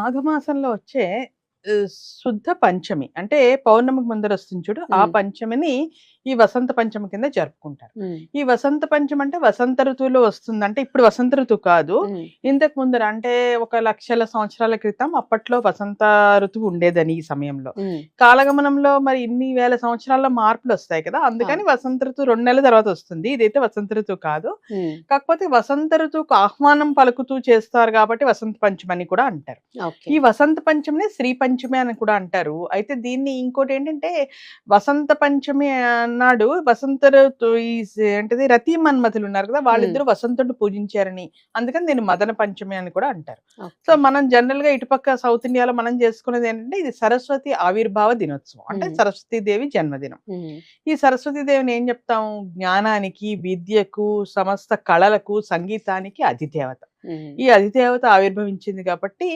మాఘమాసంలో వచ్చే శుద్ధ పంచమి అంటే పౌర్ణమికి ముందర వస్తుంది చూడు. ఆ హ్మ్. పంచమిని ఈ వసంత పంచమి కింద జరుపుకుంటారు. హ్మ్. ఈ వసంత పంచమి అంటే వసంత ఋతువులో వస్తుంది. అంటే ఇప్పుడు వసంత ఋతువు కాదు. హ్మ్. ఇంతకు ముందర అంటే ఒక లక్షల సంవత్సరాల క్రితం అప్పట్లో వసంత ఋతువు ఉండేదని ఈ సమయంలో. హ్మ్. కాలగమనంలో మరి ఇన్ని వేల సంవత్సరాల్లో మార్పులొస్తాయి కదా! అందుకని అవును. వసంత ఋతువు 2 నెలల తర్వాత వస్తుంది. ఇదైతే వసంత ఋతువు కాదు. హ్మ్. కాకపోతే వసంత ఋతువుకు ఆహ్వానం పలుకుతూ చేస్తారు కాబట్టి వసంత పంచమి అని కూడా అంటారు. ఓకే. ఈ వసంత పంచమిని శ్రీ పంచమి అని కూడా అంటారు. అయితే దీన్ని ఇంకోటేంటంటే వసంత పంచమి నాడు వసంత ఋతువు ఏంటిది రతి మన్మథులు ఉన్నారు కదా! హ్మ్. వాళ్ళిద్దరూ వసంతుడిని పూజించారని. అందుకని దీన్ని మదన పంచమి అని కూడా అంటారు. So, okay. మనం జనరల్‌గా ఇటుపక్క సౌత్ ఇండియాలో మనం చేసుకునేదేంటంటే ఇది సరస్వతి ఆవిర్భావ దినోత్సవం. అంటే హ్మ్. సరస్వతీదేవి జన్మదినం. హ్మ్. ఈ సరస్వతీదేవిని ఏం చెప్తాము? జ్ఞానానికి, విద్యకు, సమస్త కళలకు, సంగీతానికి అధిదేవత. హ్మ్. ఈ అధిదేవత ఆవిర్భవించింది కాబట్టి